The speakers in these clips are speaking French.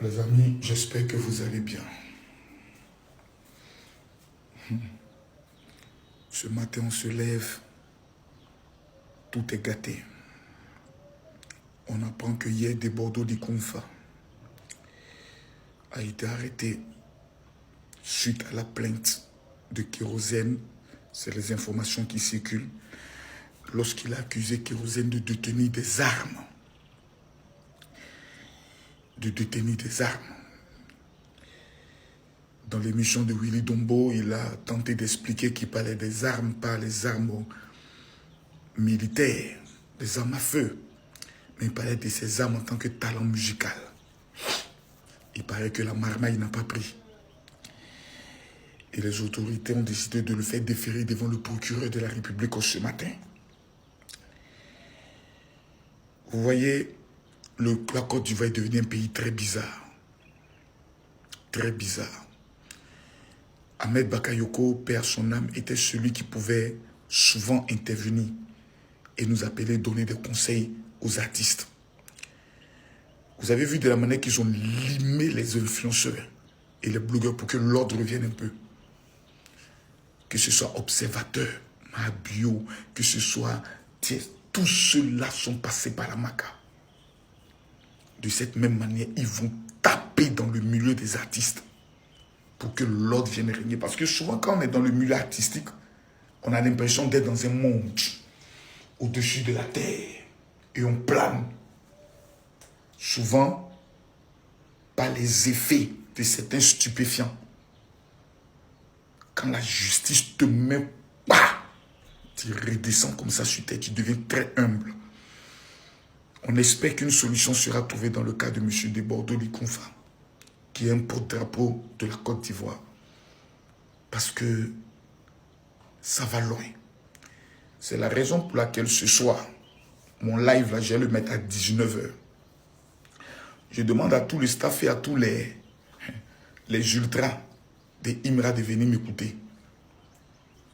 Les amis, j'espère que vous allez bien. Ce matin, on se lève, tout est gâté. On apprend que hier, des Bordeaux d'Ikonfa a été arrêté suite à la plainte de Kérosène. C'est les informations qui circulent. Lorsqu'il a accusé Kérosène de détenir des armes. Dans l'émission de Willy Dombo, il a tenté d'expliquer qu'il parlait des armes, pas les armes militaires, des armes à feu. Mais il parlait de ces armes en tant que talent musical. Il paraît que la marmaille n'a pas pris. Et les autorités ont décidé de le faire déférer devant le procureur de la République ce matin. Vous voyez, la Côte d'Ivoire est devenue un pays très bizarre. Très bizarre. Ahmed Bakayoko, paix à son âme, était celui qui pouvait souvent intervenir et nous appeler, donner des conseils aux artistes. Vous avez vu de la manière qu'ils ont limé les influenceurs et les blogueurs pour que l'ordre revienne un peu. Que ce soit Observateur, Mabio, que ce soit... Tous ceux-là sont passés par la MACA. De cette même manière, ils vont taper dans le milieu des artistes pour que l'ordre vienne régner. Parce que souvent, quand on est dans le milieu artistique, on a l'impression d'être dans un monde au-dessus de la terre. Et on plane. Souvent, par les effets de certains stupéfiants. Quand la justice te met pas, tu redescends comme ça sur terre, tu deviens très humble. On espère qu'une solution sera trouvée dans le cas de M. de Bordeaux d'Ikonfa, qui est un porte-drapeau de la Côte d'Ivoire. Parce que ça va loin. C'est la raison pour laquelle ce soir, mon live, là, je vais le mettre à 19 h. Je demande à tous les staffs et à tous les ultras des IMRA de venir m'écouter.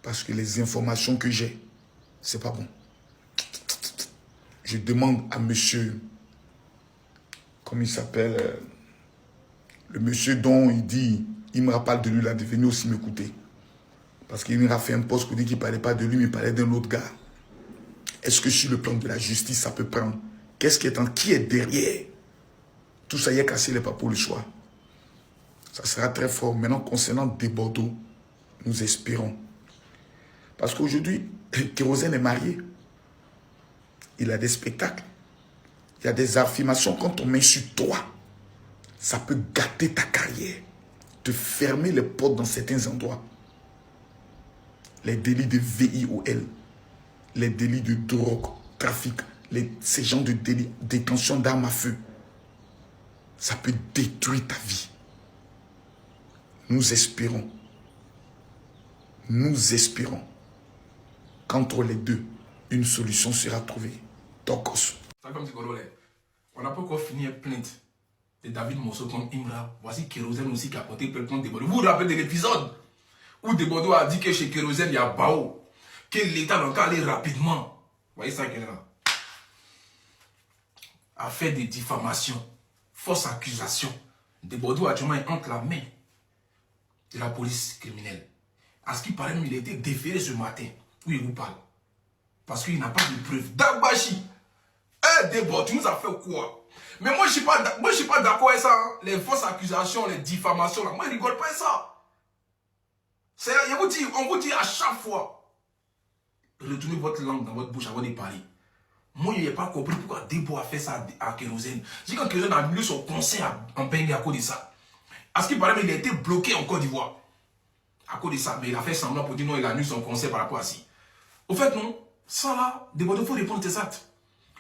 Parce que les informations que j'ai, c'est pas bon. Je demande à monsieur, comment il s'appelle, le monsieur dont il dit, il me rappelle de lui là, de venir aussi m'écouter. Parce qu'il m'a fait un poste pour dire qu'il ne parlait pas de lui, mais il parlait d'un autre gars. Est-ce que sur le plan de la justice, ça peut prendre? Qui est derrière? Tout ça y est cassé les papos le soir. Ça sera très fort. Maintenant, concernant des Bordeaux, nous espérons. Parce qu'aujourd'hui, Kérosène est marié. Il a des spectacles. Il y a des affirmations. Quand on met sur toi, ça peut gâter ta carrière. Te fermer les portes dans certains endroits. Les délits de VIOL, les délits de drogue, trafic, ces genres de délits, détention d'armes à feu. Ça peut détruire ta vie. Nous espérons qu'entre les deux, une solution sera trouvée. Tokos. On n'a pas encore fini une plainte de David Mosso contre Imra. Voici Kérosène aussi qui a porté plainte contre Desbordeaux. Vous vous rappelez de l'épisode où Desbordeaux a dit que chez Kérosène, il y a Bao, que l'État doit aller rapidement. Vous voyez ça, qu'il là? Affaire de diffamation, fausse accusation. Desbordeaux actuellement est entre la main de la police criminelle. À ce qui paraît, il a été déféré ce matin. Où il vous parle. Parce qu'il n'a pas de preuves. Dabashi, Desbordeaux, tu nous as fait quoi? Mais moi, je ne suis pas d'accord avec ça. Hein. Les fausses accusations, les diffamations, là. Moi, je ne rigole pas avec ça. On vous dit à chaque fois, retournez votre langue dans votre bouche avant de parler. Moi, je n'ai pas compris pourquoi Desbordeaux a fait ça à Kérosène. Je dis quand Kérosène a annulé son concert en Bengue à cause de ça. À ce qui paraît, il a été bloqué en Côte d'Ivoire. À cause de ça. Mais il a fait semblant pour dire non, il a annulé son concert par rapport à ça. Au fait, non. Ça là, Desbordeaux, il faut répondre à ça.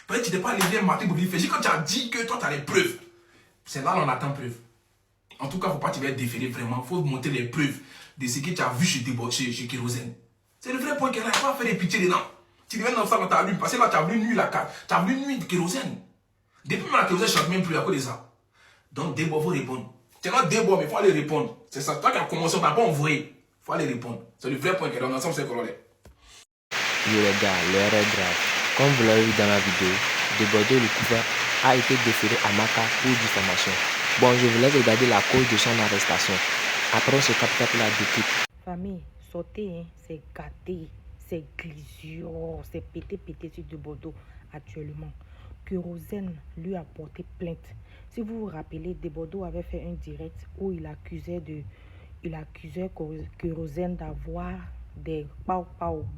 Peut-être que tu n'es pas levé un matin pour dire, quand tu as dit que toi, tu as les preuves. C'est là qu'on attend preuves. En tout cas, il ne faut pas te faire déférer vraiment. Il faut montrer les preuves de ce que tu as vu chez Kérosène. C'est le vrai point qu'il n'y a pas à faire des pitiés dedans. Tu deviens dans ça quand tu as lu. Parce que là, tu as voulu nuire la carte. Tu as voulu nuire de Kérosène. Depuis maintenant, Kérosène ne chante même plus à cause de ça. Donc, Desbordeaux, il faut répondre. Tu es là, Desbordeaux, mais il faut aller répondre. C'est ça. Toi qui as commencé, on n'a pas envoyé. Il faut aller répondre. C'est le vrai point qu'il y a dans l'ensemble, c'est qu'on est. Yo les gars, l'heure est grave. Comme vous l'avez vu dans la vidéo, Desbordeaux d'Ikonfa a été déféré à Maka pour diffamation. Bon, je voulais regarder la cause de son arrestation. Après, on se capte la d'équipe. Famille, sauter, hein, c'est gâté, c'est glissure, c'est pété sur de Bordeaux actuellement. Kérosène lui a porté plainte. Si vous vous rappelez, De Bordeaux avait fait un direct où il accusait Kérosène d'avoir des pau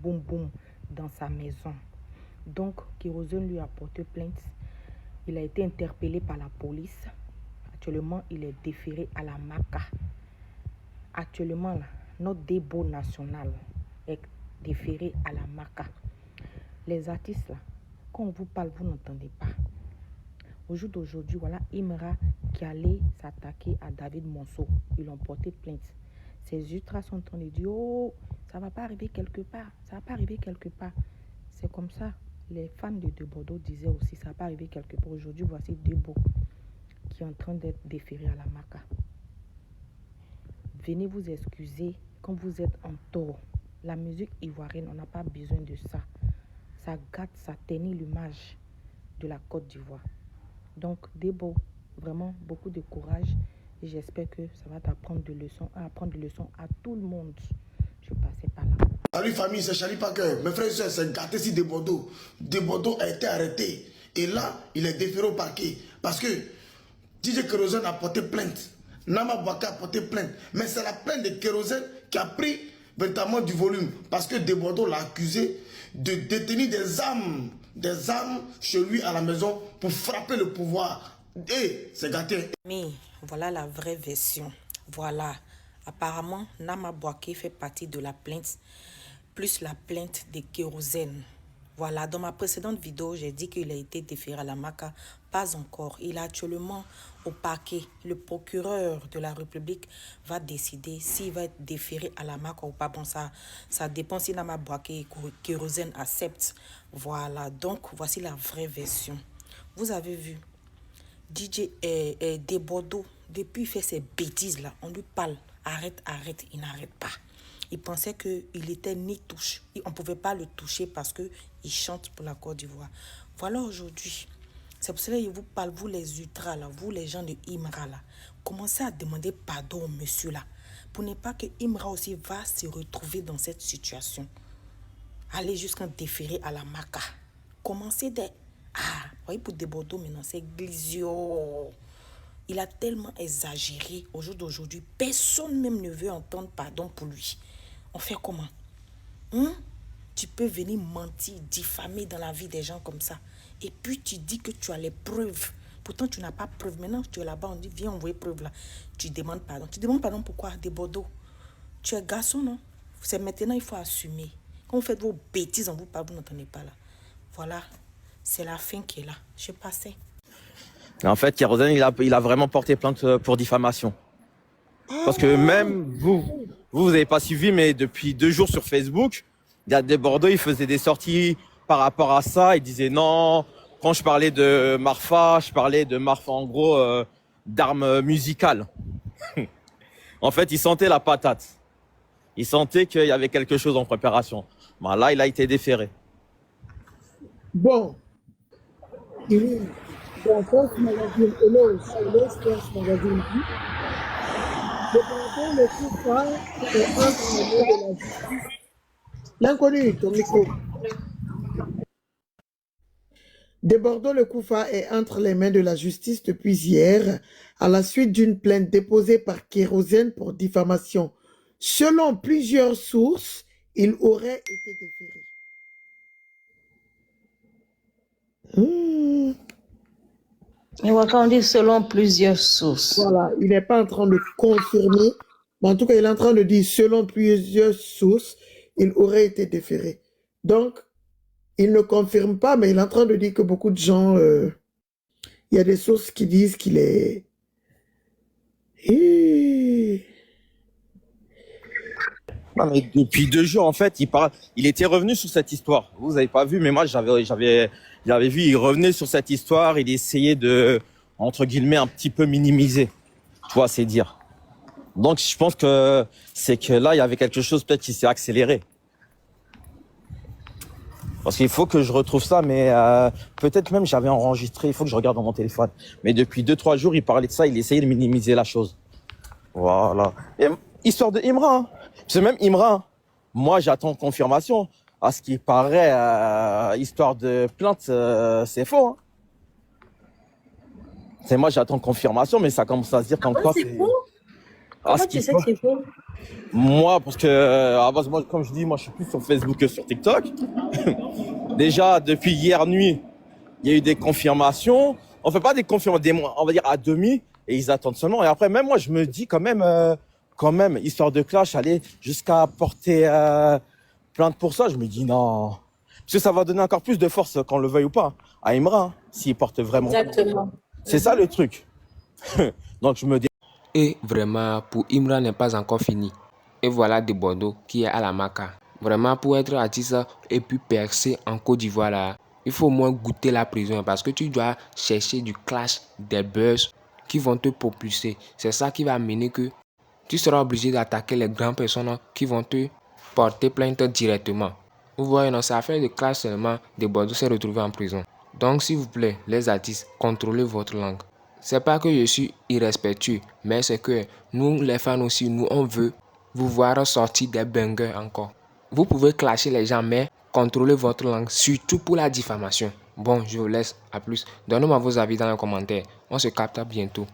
boum boum dans sa maison. Donc, Kérosène lui a porté plainte. Il a été interpellé par la police. Actuellement, il est déféré à la MACA. Actuellement, là, notre débat national est déféré à la MACA. Les artistes, là, quand on vous parle, vous n'entendez pas. Au jour d'aujourd'hui, voilà Imra qui allait s'attaquer à David Monceau. Ils ont porté plainte. Ces ultras sont en train de dire, oh, ça ne va pas arriver quelque part. Ça ne va pas arriver quelque part. C'est comme ça. Les fans de Bordeaux disaient aussi, ça ne va pas arriver quelque part. Aujourd'hui, voici Debo qui est en train d'être déféré à la MACA. Venez vous excuser quand vous êtes en tort. La musique ivoirienne, on n'a pas besoin de ça. Ça gâte, ça ternit l'image de la Côte d'Ivoire. Donc, Debo, vraiment beaucoup de courage et j'espère que ça va t'apprendre des leçons, à tout le monde. Je passais par là. Salut famille, c'est Charlie Parker. Mes frères et sœurs, c'est gâté ici de Bordeaux. De Bordeaux a été arrêté. Et là, il est déféré au parquet. Parce que DJ Kérosène a porté plainte. Nama Bouaka a porté plainte. Mais c'est la plainte de Kérosène qui a pris véritablement du volume. Parce que De Bordeaux l'a accusé de détenir des armes chez lui à la maison pour frapper le pouvoir. Et c'est gâté. Mais voilà la vraie version. Voilà. Apparemment, Nama Bouaké fait partie de la plainte, plus la plainte de Kérosène. Voilà, dans ma précédente vidéo, j'ai dit qu'il a été déféré à la MACA. Pas encore. Il est actuellement au parquet. Le procureur de la République va décider s'il va être déféré à la MACA ou pas. Bon, ça dépend si Nama Bouaké et Kérosène acceptent. Voilà, donc voici la vraie version. Vous avez vu, DJ De Bordeaux, depuis il fait ces bêtises-là, on lui parle. Arrête, il n'arrête pas. Il pensait qu'il était ni touche. On ne pouvait pas le toucher parce qu'il chante pour la Côte d'Ivoire. Voilà aujourd'hui. C'est pour cela que je vous parle, vous les ultras, là, vous les gens de Imra, là. Commencez à demander pardon au monsieur, là. Pour ne pas que Imra aussi va se retrouver dans cette situation. Allez jusqu'à déférer à la MACA. Commencez des... Ah, voyez pour De Bordeaux maintenant, c'est Glizio. Il a tellement exagéré au jour d'aujourd'hui. Personne même ne veut entendre pardon pour lui. On fait comment? Tu peux venir mentir, diffamer dans la vie des gens comme ça. Et puis tu dis que tu as les preuves. Pourtant, tu n'as pas de preuves. Maintenant, tu es là-bas, on dit, viens envoyer preuve là. Tu demandes pardon. Tu demandes pardon pourquoi? De Bordeaux. Tu es garçon, non? C'est maintenant, il faut assumer. Quand vous faites vos bêtises, on vous parle, vous n'entendez pas là. Voilà, c'est la fin qui est là. Je passais. En fait, Kérosène, il a vraiment porté plainte pour diffamation. Parce que même vous n'avez pas suivi, mais depuis 2 jours sur Facebook, il y a des Bordeaux, il faisait des sorties par rapport à ça. Il disait non, quand je parlais de Marfa, en gros, d'armes musicales. En fait, il sentait la patate. Il sentait qu'il y avait quelque chose en préparation. Ben là, il a été déféré. Bon. Dans France Magazine, hello, France Magazine dit, le coup franc est entre les mains de la justice. L'inconnu, ton micro. De Bordeaux, le coup franc est entre les mains de la justice depuis hier, à la suite d'une plainte déposée par Kérosène pour diffamation. Selon plusieurs sources, il aurait été déféré. Et quand on dit selon plusieurs sources. Voilà, il n'est pas en train de confirmer, mais en tout cas, il est en train de dire selon plusieurs sources, il aurait été déféré. Donc, il ne confirme pas, mais il est en train de dire que beaucoup de gens, il y a des sources qui disent qu'il est... Non, mais depuis 2 jours, en fait, il était revenu sur cette histoire. Vous n'avez pas vu, mais moi, j'avais vu, il revenait sur cette histoire, il essayait de, entre guillemets, un petit peu minimiser. Tu vois, c'est dire. Donc, je pense que c'est que là, il y avait quelque chose peut-être qui s'est accéléré. Parce qu'il faut que je retrouve ça, mais peut-être même j'avais enregistré, il faut que je regarde dans mon téléphone. Mais depuis 2-3 jours, il parlait de ça, il essayait de minimiser la chose. Voilà. Et, histoire de Imra, hein. C'est même Imra. Hein. Moi, j'attends confirmation. À ce qui paraît, histoire de plainte, c'est faux. Hein. C'est moi, j'attends confirmation, mais ça commence à se dire comme quoi c'est faux? Comment tu sais que c'est faux? Moi, parce que, à base, moi, comme je dis, moi, je suis plus sur Facebook que sur TikTok. Déjà, depuis hier nuit, il y a eu des confirmations. On fait pas des confirmations, on va dire à demi, et ils attendent seulement. Et après, même moi, je me dis quand même, histoire de clash, aller jusqu'à porter plainte pour ça. Je me dis non. Parce que ça va donner encore plus de force, qu'on le veuille ou pas, à Imra, hein, s'il porte vraiment. Exactement. C'est ça le truc. Donc, je me dis. Et vraiment, pour Imra n'est pas encore fini. Et voilà de Bordeaux qui est à la Maca. Vraiment, pour être artiste et puis percer en Côte d'Ivoire, là, il faut au moins goûter la prison parce que tu dois chercher du clash, des buzz qui vont te propulser. C'est ça qui va amener que tu seras obligé d'attaquer les grandes personnes qui vont te porter plainte directement. Vous voyez, non, c'est affaire de clash seulement, de Bordeaux s'est retrouvé en prison. Donc, s'il vous plaît, les artistes, contrôlez votre langue. C'est pas que je suis irrespectueux, mais c'est que nous, les fans aussi, nous, on veut vous voir sortir des bangers encore. Vous pouvez clasher les gens, mais contrôlez votre langue, surtout pour la diffamation. Bon, je vous laisse. À plus. Donnez-moi vos avis dans les commentaires. On se capte à bientôt.